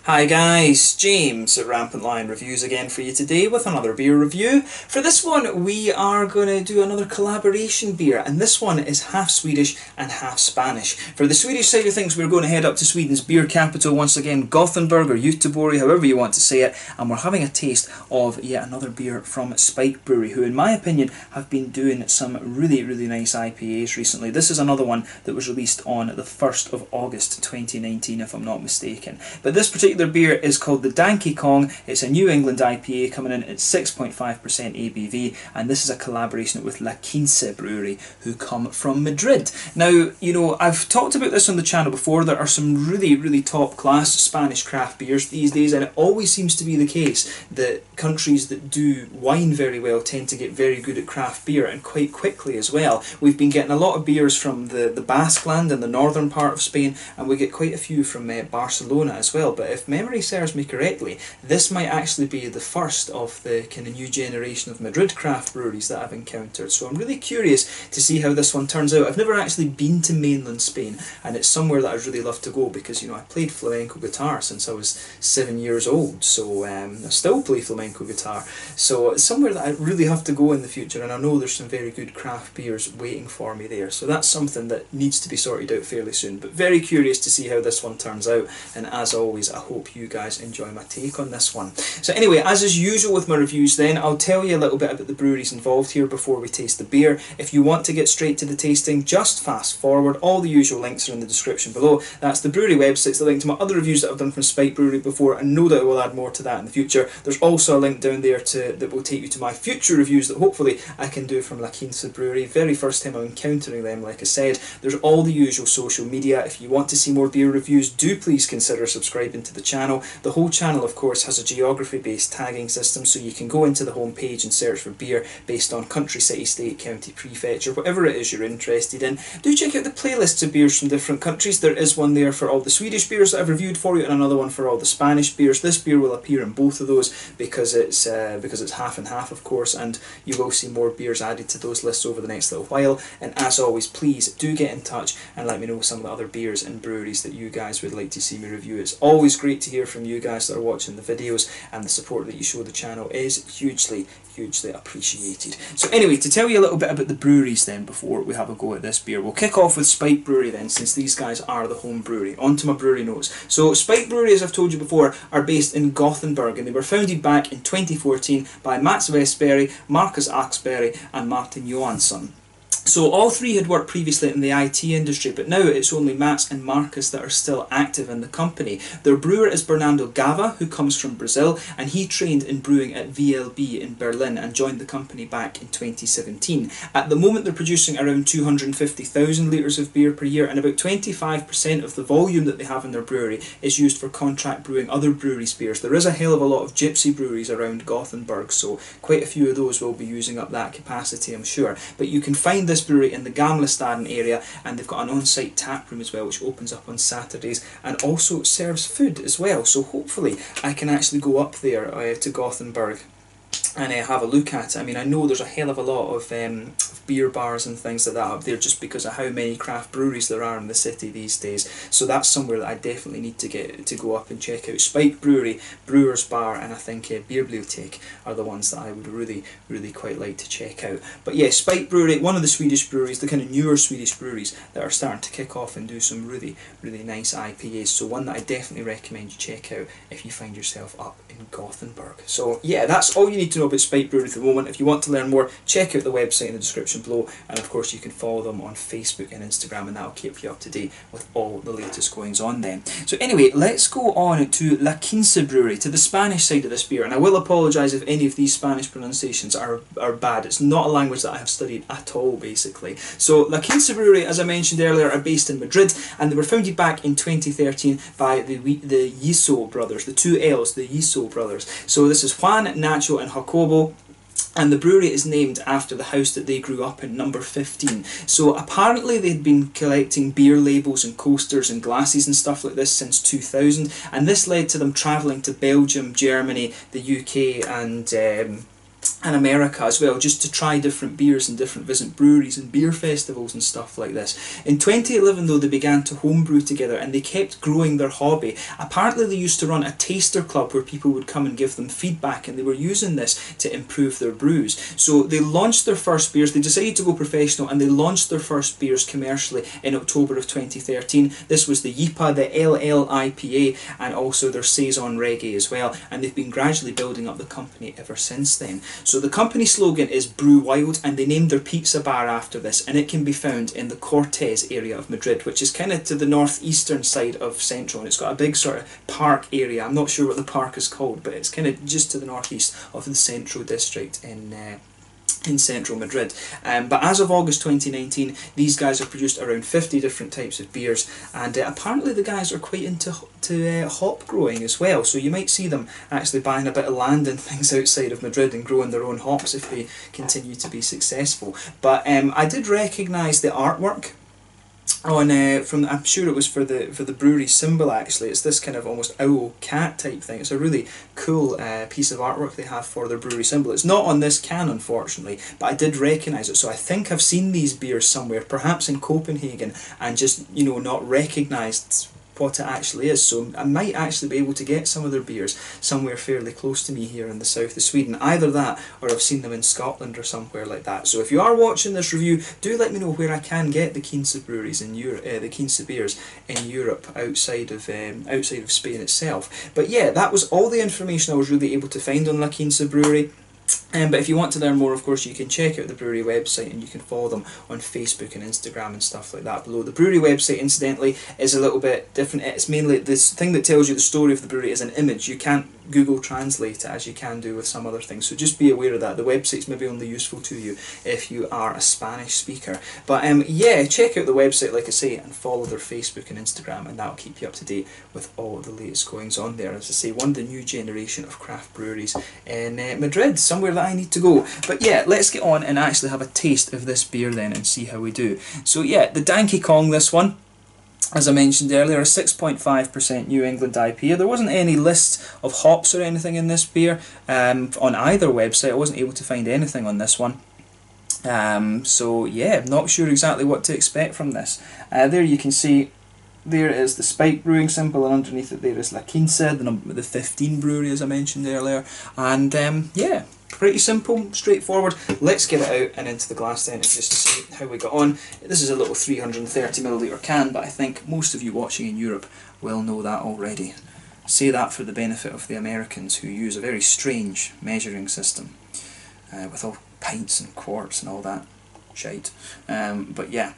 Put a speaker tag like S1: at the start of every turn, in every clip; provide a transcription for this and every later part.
S1: Hi guys, James at Rampant Lion Reviews again for you today with another beer review. For this one we are going to do another collaboration beer, and this one is half Swedish and half Spanish. For the Swedish side of things, we're going to head up to Sweden's beer capital once again, Gothenburg or Göteborg, however you want to say it, and we're having a taste of yet another beer from Quince Brewery, who in my opinion have been doing some really nice IPAs recently. This is another one that was released on the 1st of August 2019 if I'm not mistaken. But this particular beer is called the Dankey. It's a New England IPA coming in at 6.5% ABV, and this is a collaboration with Quince Brewery, who come from Madrid. Now, you know, I've talked about this on the channel before. There are some really top class Spanish craft beers these days, and it always seems to be the case that countries that do wine very well tend to get very good at craft beer, and quite quickly as well. We've been getting a lot of beers from the Basque land and the northern part of Spain, and we get quite a few from Barcelona as well. But if memory serves me correctly, this might actually be the first of the kind of new generation of Madrid craft breweries that I've encountered. So I'm really curious to see how this one turns out. I've never actually been to mainland Spain, and it's somewhere that I'd really love to go because, you know, I played flamenco guitar since I was 7 years old, so I still play flamenco guitar. So it's somewhere that I really have to go in the future, and I know there's some very good craft beers waiting for me there. So that's something that needs to be sorted out fairly soon. But very curious to see how this one turns out, and as always, I hope you guys enjoy my take on this one. So anyway, as is usual with my reviews then, I'll tell you a little bit about the breweries involved here before we taste the beer. If you want to get straight to the tasting, just fast forward. All the usual links are in the description below. That's the brewery websites, the link to my other reviews that I've done from Quince Brewery before, and no doubt I will add more to that in the future. There's also a link down there that will take you to my future reviews that hopefully I can do from Quince Brewery. Very first time I'm encountering them, like I said. There's all the usual social media. If you want to see more beer reviews, do please consider subscribing to the channel. The whole channel, of course, has a geography-based tagging system, so you can go into the home page and search for beer based on country, city, state, county, prefecture, whatever it is you're interested in. Do check out the playlists of beers from different countries. There is one there for all the Swedish beers that I've reviewed for you, and another one for all the Spanish beers. This beer will appear in both of those because it's half and half, of course, and you will see more beers added to those lists over the next little while. And as always, please do get in touch and let me know some of the other beers and breweries that you guys would like to see me review. It's always great to hear from you guys that are watching the videos, and the support that you show the channel is hugely appreciated. So anyway, to tell you a little bit about the breweries then before we have a go at this beer, we'll kick off with Quince Brewery then, since these guys are the home brewery. On to my brewery notes. So Quince Brewery, as I've told you before, are based in Gothenburg, and they were founded back in 2014 by Mats Westberg, Marcus Axberg and Martin Johansson. So all three had worked previously in the IT industry, but now it's only Mats and Marcus that are still active in the company. Their brewer is Bernardo Gava, who comes from Brazil, and he trained in brewing at VLB in Berlin and joined the company back in 2017. At the moment they're producing around 250,000 litres of beer per year, and about 25% of the volume that they have in their brewery is used for contract brewing other breweries' beers. There is a hell of a lot of gypsy breweries around Gothenburg, so quite a few of those will be using up that capacity, I'm sure. But you can find this brewery in the Gamlestaden area, and they've got an on-site tap room as well, which opens up on Saturdays and also serves food as well. So hopefully I can actually go up there to Gothenburg and have a look at it. I mean, I know there's a hell of a lot of beer bars and things like that up there just because of how many craft breweries there are in the city these days. So that's somewhere that I definitely need to go up and check out. Quince Brewery, Brewer's Bar, and I think Bierbibliotek are the ones that I would really quite like to check out. But yeah, Quince Brewery, one of the Swedish breweries, the kind of newer Swedish breweries that are starting to kick off and do some really nice IPAs. So one that I definitely recommend you check out if you find yourself up in Gothenburg. So yeah, that's all you need to know about Quince Brewery at the moment. If you want to learn more, check out the website in the description below, and of course you can follow them on Facebook and Instagram, and that'll keep you up to date with all the latest goings on then. So anyway, let's go on to Quince Brewery, to the Spanish side of this beer, and I will apologise if any of these Spanish pronunciations are bad. It's not a language that I have studied at all, basically. So Quince Brewery, as I mentioned earlier, are based in Madrid, and they were founded back in 2013 by the Yiso brothers, the two L's, the Yiso brothers. So this is Juan, Nacho and Jacobo, and the brewery is named after the house that they grew up in, number 15. So apparently they'd been collecting beer labels and coasters and glasses and stuff like this since 2000, and this led to them travelling to Belgium, Germany, the UK and and America as well, just to try different beers and different breweries and beer festivals and stuff like this. In 2011 though, they began to homebrew together and they kept growing their hobby. Apparently they used to run a taster club where people would come and give them feedback, and they were using this to improve their brews. So they launched their first beers, they decided to go professional, and they launched their first beers commercially in October of 2013. This was the YIPA, the LL IPA, and also their Saison Reggae as well, and they've been gradually building up the company ever since then. So the company slogan is Brew Wild, and they named their pizza bar after this, and it can be found in the Cortes area of Madrid, which is kind of to the northeastern side of Central, and it's got a big sort of park area. I'm not sure what the park is called, but it's kind of just to the northeast of the Central district in central Madrid. But as of August 2019, these guys have produced around 50 different types of beers, and apparently the guys are quite into hop growing as well, so you might see them actually buying a bit of land and things outside of Madrid and growing their own hops if they continue to be successful. But I did recognise the artwork on I'm sure it was for the brewery symbol. Actually, it's this kind of almost owl cat type thing. It's a really cool piece of artwork they have for their brewery symbol. It's not on this can, unfortunately, but I did recognise it, so I think I've seen these beers somewhere, perhaps in Copenhagen, and just, you know, not recognised what it actually is. So I might actually be able to get some of their beers somewhere fairly close to me here in the south of Sweden. Either that, or I've seen them in Scotland or somewhere like that. So if you are watching this review, do let me know where I can get the Quince breweries in Europe, the Quince beers in Europe outside of Spain itself. But yeah, that was all the information I was really able to find on La Quince Brewery. But if you want to learn more, of course, you can check out the brewery website, and you can follow them on Facebook and Instagram and stuff like that below. The brewery website, incidentally, is a little bit different. It's mainly this thing that tells you the story of the brewery is an image. You can't Google Translate it as you can do with some other things, so just be aware of that. The website's maybe only useful to you if you are a Spanish speaker. But yeah, check out the website, like I say, and follow their Facebook and Instagram, and that'll keep you up to date with all of the latest goings on there. As I say, one of the new generation of craft breweries in Madrid, somewhere that I need to go. But yeah, let's get on and actually have a taste of this beer then and see how we do. So yeah, the Dankey Kong, this one, as I mentioned earlier, a 6.5% New England IPA. There wasn't any list of hops or anything in this beer on either website. I wasn't able to find anything on this one. So yeah, not sure exactly what to expect from this. There you can see, there is the Spike Brewing symbol, and underneath it there is La Quince, the 15 brewery as I mentioned earlier. And yeah, pretty simple, straightforward. Let's get it out and into the glass then and just see how we got on. This is a little 330ml can, but I think most of you watching in Europe will know that already. Say that for the benefit of the Americans, who use a very strange measuring system with all pints and quarts and all that shite. But yeah.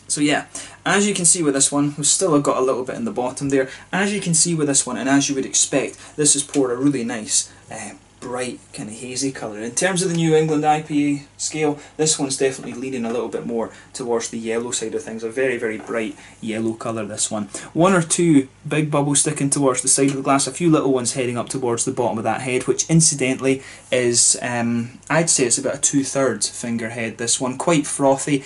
S1: So yeah, as you can see with this one, we've still got a little bit in the bottom there. As you can see with this one, and as you would expect, this has poured a really nice bright kind of hazy colour. In terms of the New England IPA scale, this one's definitely leaning a little bit more towards the yellow side of things. A very, very bright yellow colour, this one. One or two big bubbles sticking towards the side of the glass, a few little ones heading up towards the bottom of that head, which incidentally is, I'd say it's about a 2/3 finger head, this one. Quite frothy.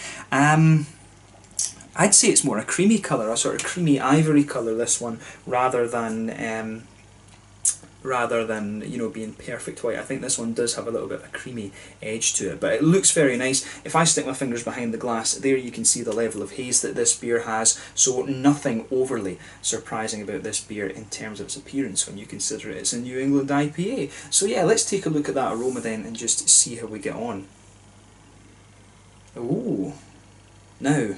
S1: I'd say it's more a creamy colour, a sort of creamy ivory colour, this one, rather than you know, being perfect white. I think this one does have a little bit of a creamy edge to it, but it looks very nice. If I stick my fingers behind the glass, there you can see the level of haze that this beer has, so nothing overly surprising about this beer in terms of its appearance when you consider it's a New England IPA. So yeah, let's take a look at that aroma then and just see how we get on. Ooh, now,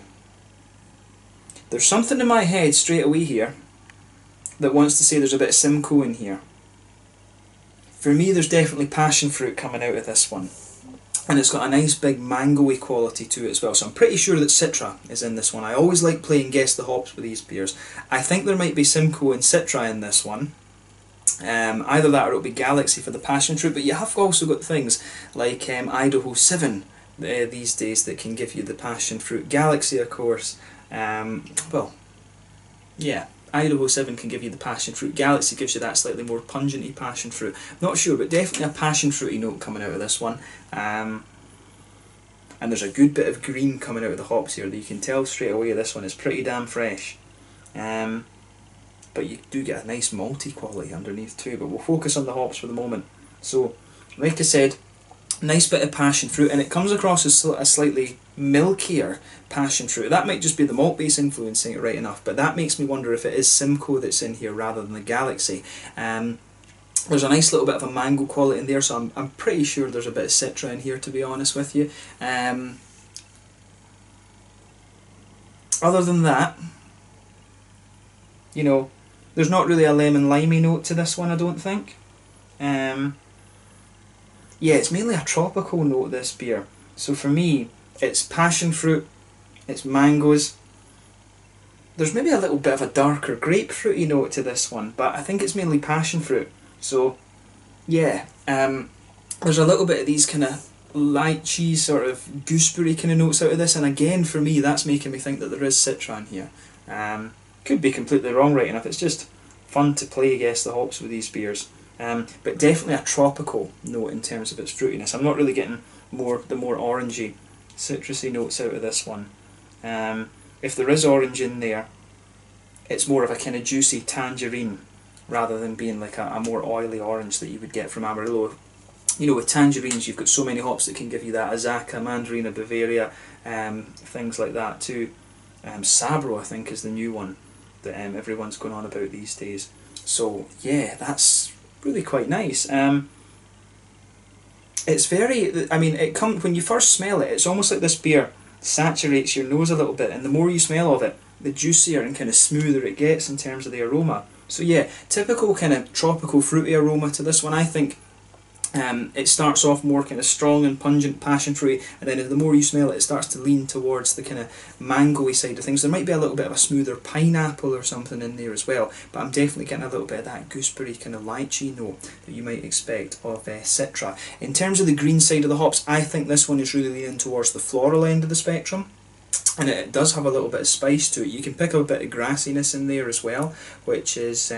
S1: there's something in my head straight away here that wants to say there's a bit of Simcoe in here. For me, there's definitely passion fruit coming out of this one, and it's got a nice big mango-y quality to it as well, so I'm pretty sure that Citra is in this one. I always like playing guess the hops with these beers. I think there might be Simcoe and Citra in this one. Either that or it'll be Galaxy for the passion fruit, but you have also got things like Idaho 7 these days that can give you the passion fruit. Galaxy, of course, well, yeah, Idaho 7 can give you the passion fruit. Galaxy gives you that slightly more pungenty passion fruit. Not sure, but definitely a passion fruity note coming out of this one. And there's a good bit of green coming out of the hops here that you can tell straight away this one is pretty damn fresh. But you do get a nice malty quality underneath too, but we'll focus on the hops for the moment. So like I said, nice bit of passion fruit, and it comes across as a slightly milkier passion fruit. That might just be the malt base influencing it right enough, but that makes me wonder if it is Simcoe that's in here rather than the Galaxy. There's a nice little bit of a mango quality in there, so I'm pretty sure there's a bit of Citra in here, to be honest with you. Other than that, you know, there's not really a lemon limey note to this one, I don't think. Yeah, it's mainly a tropical note, this beer. So for me, it's passion fruit, it's mangoes. There's maybe a little bit of a darker grapefruity note to this one, but I think it's mainly passion fruit. So yeah, there's a little bit of these kind of lychee, sort of gooseberry kind of notes out of this, and again for me that's making me think that there is Citra in here. Could be completely wrong right enough, it's just fun to play guess the hops with these beers. But definitely a tropical note in terms of its fruitiness. I'm not really getting the more orangey, citrusy notes out of this one. If there is orange in there, it's more of a kind of juicy tangerine rather than being like a more oily orange that you would get from Amarillo. You know, with tangerines you've got so many hops that can give you that Azaka, Mandarina, Bavaria, things like that too. Sabro I think is the new one that everyone's going on about these days. So yeah, that's really quite nice. It's very, I mean, when you first smell it, it's almost like this beer saturates your nose a little bit, and the more you smell of it, the juicier and kind of smoother it gets in terms of the aroma. So yeah, typical kind of tropical fruity aroma to this one. I think it starts off more kind of strong and pungent passion fruity, and then the more you smell it, it starts to lean towards the kind of mango-y side of things. There might be a little bit of a smoother pineapple or something in there as well, but I'm definitely getting a little bit of that gooseberry kind of lychee note that you might expect of Citra. In terms of the green side of the hops, I think this one is really leaning towards the floral end of the spectrum. And it does have a little bit of spice to it. You can pick up a bit of grassiness in there as well, which is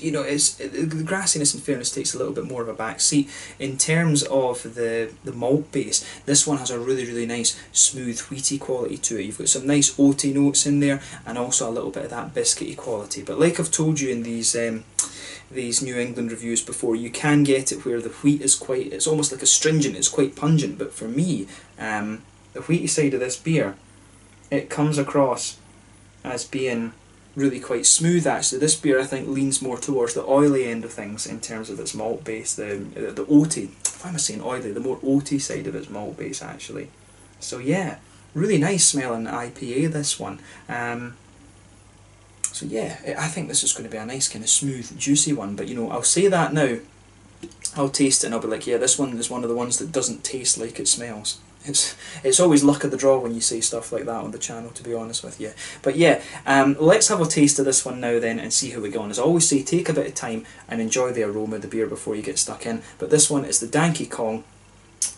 S1: you know, is the grassiness in fairness takes a little bit more of a back seat. In terms of the malt base, this one has a really nice smooth wheaty quality to it. You've got some nice oaty notes in there, and also a little bit of that biscuity quality. But like I've told you in these New England reviews before, you can get it where the wheat is quite, it's almost like astringent, it's quite pungent. But for me, the wheaty side of this beer, it comes across as being really quite smooth actually. This beer I think leans more towards the oily end of things in terms of its malt base, the oaty, why am I saying oily, the more oaty side of its malt base actually. So yeah, really nice smelling IPA this one. So yeah, I think this is going to be a nice kind of smooth juicy one, but you know, I'll say that now, I'll taste it and I'll be like, yeah, this one is one of the ones that doesn't taste like it smells. It's always luck of the draw when you say stuff like that on the channel, to be honest with you. But yeah, let's have a taste of this one now then and see how we go on. As I always say, take a bit of time and enjoy the aroma of the beer before you get stuck in. But this one is the Dankey Kong,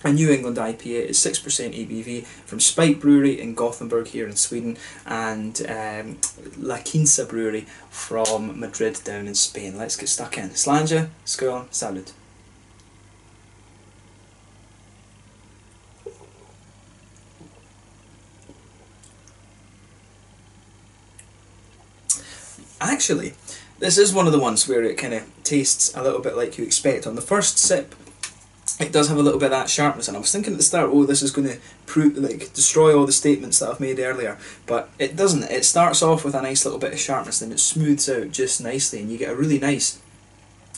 S1: a New England IPA. It's 6% ABV from Spike Brewery in Gothenburg here in Sweden, and La Quince Brewery from Madrid down in Spain. Let's get stuck in. Slanja, skål, salud. Actually, this is one of the ones where it kind of tastes a little bit like you expect. On the first sip, it does have a little bit of that sharpness, and I was thinking at the start, oh, this is going to destroy all the statements that I've made earlier, but it doesn't. It starts off with a nice little bit of sharpness, then it smooths out just nicely, and you get a really nice,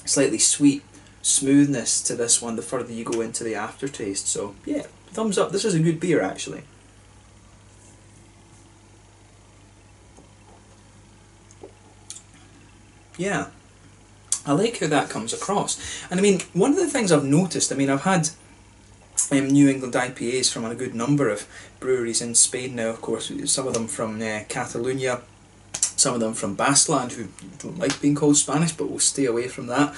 S1: slightly sweet smoothness to this one the further you go into the aftertaste. So yeah, thumbs up. This is a good beer actually. Yeah, I like how that comes across. And I mean, one of the things I've noticed, I mean, I've had New England IPAs from a good number of breweries in Spain now, of course, some of them from Catalonia, some of them from Basque-Land, who don't like being called Spanish, but will stay away from that.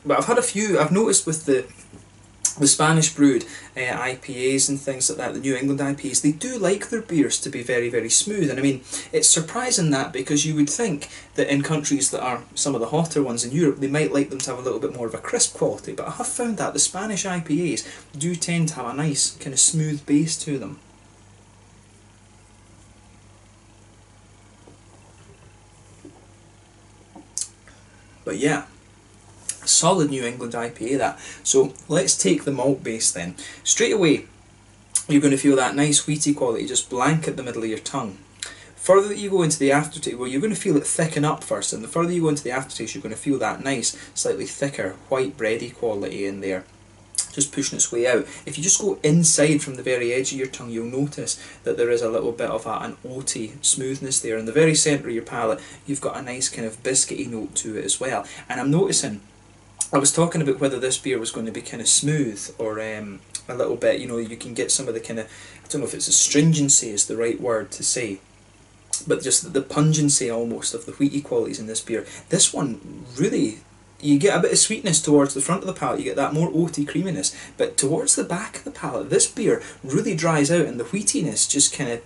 S1: But I've had a few, I've noticed with the Spanish brewed IPAs and things like that, the New England IPAs, they do like their beers to be very smooth. And I mean, it's surprising that, because you would think that in countries that are some of the hotter ones in Europe, they might like them to have a little bit more of a crisp quality, but I have found that the Spanish IPAs do tend to have a nice kind of smooth base to them. But yeah, Solid New England IPA that. So let's take the malt base then. Straight away, you're going to feel that nice wheaty quality just blanket the middle of your tongue. Further that you go into the aftertaste, well, you're going to feel it thicken up first, and the further you go into the aftertaste, you're going to feel that nice, slightly thicker, white bready quality in there, just pushing its way out. If you just go inside from the very edge of your tongue, you'll notice that there is a little bit of an oaty smoothness there. In the very centre of your palate, you've got a nice kind of biscuity note to it as well. And I'm noticing, I was talking about whether this beer was going to be kind of smooth or a little bit, you know, you can get some of the kind of, I don't know if it's astringency is the right word to say, but just the pungency almost of the wheaty qualities in this beer. This one really, you get a bit of sweetness towards the front of the palate, you get that more oaty creaminess, but towards the back of the palate, this beer really dries out and the wheatiness just kind of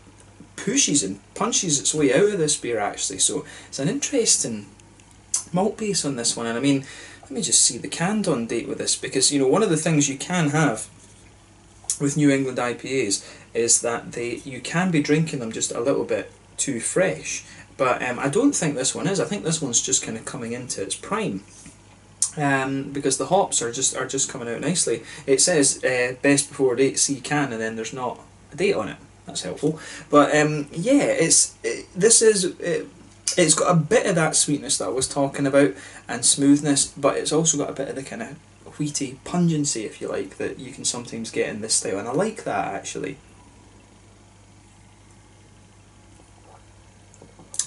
S1: pushes and punches its way out of this beer actually. So it's an interesting malt base on this one. And I mean, let me just see the canned on date with this, because you know, one of the things you can have with New England IPAs is that you can be drinking them just a little bit too fresh, but I don't think this one is. I think this one's just kind of coming into its prime, because the hops are just coming out nicely. It says best before date C can, and then there's not a date on it. That's helpful. But yeah, it's got a bit of that sweetness that I was talking about and smoothness, but it's also got a bit of the kind of wheaty pungency, if you like, that you can sometimes get in this style, and I like that actually.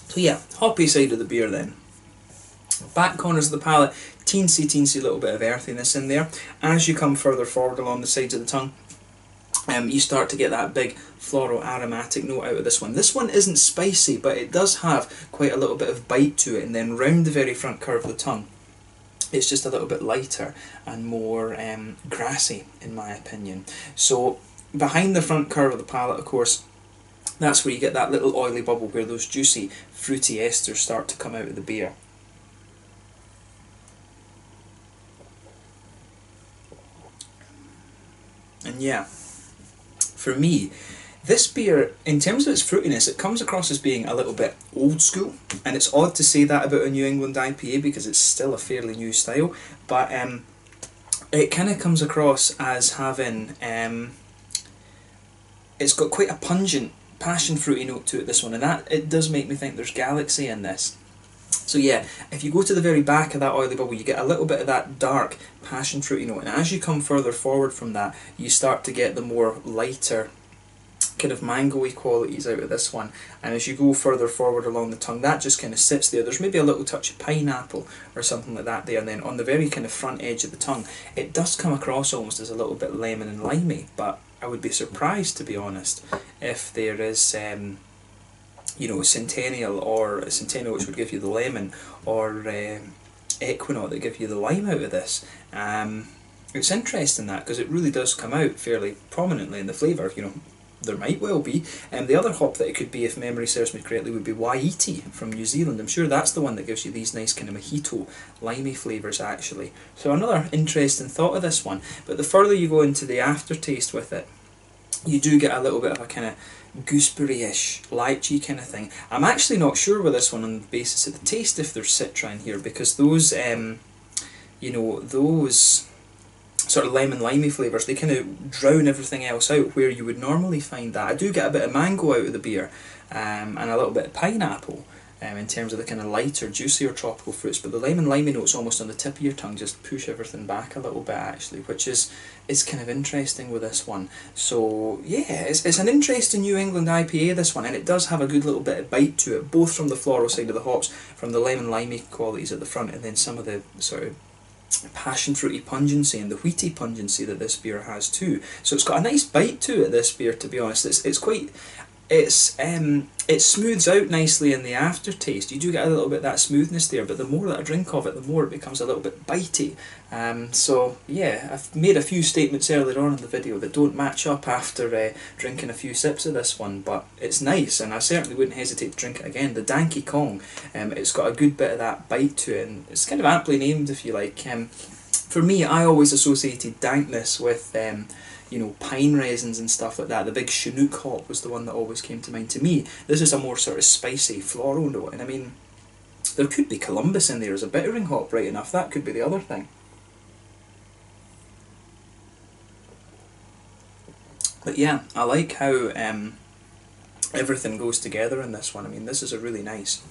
S1: So yeah, hoppy side of the beer then. Back corners of the palate, teensy little bit of earthiness in there. As you come further forward along the sides of the tongue, you start to get that big floral aromatic note out of this one. This one isn't spicy, but it does have quite a little bit of bite to it, and then round the very front curve of the tongue, it's just a little bit lighter and more grassy in my opinion. So behind the front curve of the palate, of course, that's where you get that little oily bubble where those juicy, fruity esters start to come out of the beer. And yeah, for me, this beer, in terms of its fruitiness, it comes across as being a little bit old school, and it's odd to say that about a New England IPA because it's still a fairly new style, but it kind of comes across as having, it's got quite a pungent, passion fruity note to it, this one, and that it does make me think there's galaxy in this. So yeah, if you go to the very back of that oily bubble, you get a little bit of that dark passion fruity note, and as you come further forward from that, you start to get the more lighter kind of mango-y qualities out of this one, and as you go further forward along the tongue, that just kind of sits there. There's maybe a little touch of pineapple or something like that there, and then on the very kind of front edge of the tongue, it does come across almost as a little bit lemon and limey, but I would be surprised, to be honest, if there is you know, Centennial, or a Centennial which would give you the lemon, or Equinaut that give you the lime out of this. It's interesting that, because it really does come out fairly prominently in the flavour. You know, there might well be. The other hop that it could be, if memory serves me correctly, would be Waiheke from New Zealand. I'm sure that's the one that gives you these nice kind of mojito, limey flavours actually. So another interesting thought of this one. But the further you go into the aftertaste with it, you do get a little bit of a kind of gooseberry-ish, lychee kind of thing. I'm actually not sure with this one on the basis of the taste if there's citra in here, because those, you know, those sort of lemon limey flavours, they kind of drown everything else out where you would normally find that. I do get a bit of mango out of the beer, and a little bit of pineapple, in terms of the kind of lighter, juicier tropical fruits, but the lemon limey notes almost on the tip of your tongue just push everything back a little bit actually, which is kind of interesting with this one. So yeah, it's an interesting New England IPA, this one, and it does have a good little bit of bite to it, both from the floral side of the hops, from the lemon limey qualities at the front, and then some of the sort of passion fruity pungency and the wheaty pungency that this beer has too. So it's got a nice bite to it, this beer, to be honest. It's quite, it smooths out nicely in the aftertaste. You do get a little bit of that smoothness there, but the more that I drink of it, the more it becomes a little bit bitey. So yeah, I've made a few statements earlier on in the video that don't match up after drinking a few sips of this one, but it's nice, and I certainly wouldn't hesitate to drink it again. The Dankey Kong, it's got a good bit of that bite to it, and it's kind of aptly named, if you like. For me, I always associated dankness with you know, pine resins and stuff like that. The big Chinook hop was the one that always came to mind. To me, this is a more sort of spicy floral note, and I mean, there could be Columbus in there as a bittering hop, right enough. That could be the other thing. But yeah, I like how everything goes together in this one. I mean, this is a really nice,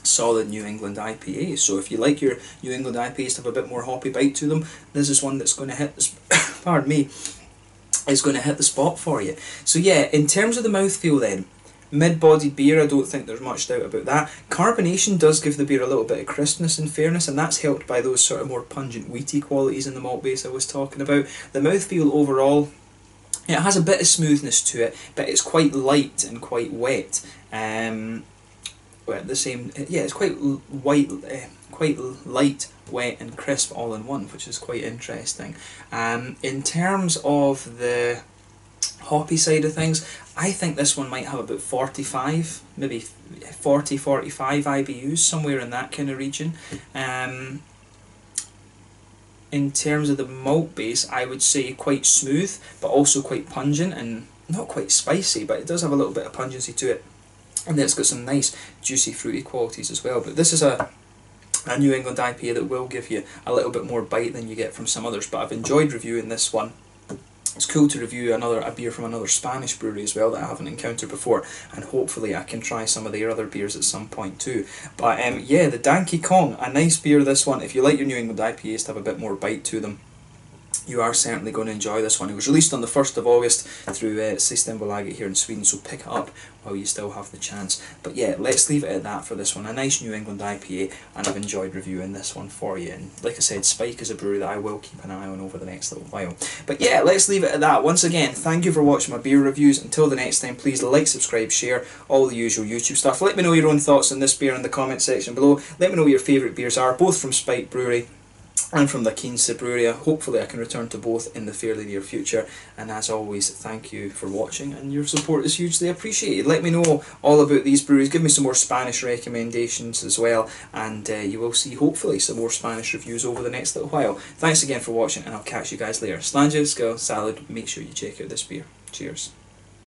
S1: solid New England IPA. So if you like your New England IPAs to have a bit more hoppy bite to them, this is one that's going to hit this. Pardon me. Is going to hit the spot for you. So yeah, in terms of the mouthfeel then, mid-bodied beer, I don't think there's much doubt about that. Carbonation does give the beer a little bit of crispness in fairness, and that's helped by those sort of more pungent wheaty qualities in the malt base I was talking about. The mouthfeel overall, it has a bit of smoothness to it, but it's quite light and quite wet. The same, yeah, it's quite quite light, wet and crisp all in one, which is quite interesting. In terms of the hoppy side of things, I think this one might have about 45, maybe 40, 45 IBUs, somewhere in that kind of region. In terms of the malt base, I would say quite smooth, but also quite pungent and not quite spicy, but it does have a little bit of pungency to it. And then it's got some nice juicy fruity qualities as well. But this is a New England IPA that will give you a little bit more bite than you get from some others. But I've enjoyed reviewing this one. It's cool to review a beer from another Spanish brewery as well that I haven't encountered before, and hopefully I can try some of their other beers at some point too. But yeah, the Dankey Kong, a nice beer this one. If you like your New England IPAs to have a bit more bite to them, you are certainly going to enjoy this one. It was released on the 1st of August through Systembolaget here in Sweden, so pick it up while you still have the chance. But yeah, let's leave it at that for this one. A nice New England IPA, and I've enjoyed reviewing this one for you. And like I said, Spike is a brewery that I will keep an eye on over the next little while. But yeah, let's leave it at that. Once again, thank you for watching my beer reviews. Until the next time, please like, subscribe, share, all the usual YouTube stuff. Let me know your own thoughts on this beer in the comment section below. Let me know what your favourite beers are, both from Spike Brewery and from the Quince Brewery. Hopefully I can return to both in the fairly near future, and as always, thank you for watching, and your support is hugely appreciated. Let me know all about these breweries, give me some more Spanish recommendations as well, and you will see hopefully some more Spanish reviews over the next little while. Thanks again for watching, and I'll catch you guys later. Slanges, go salad, make sure you check out this beer. Cheers.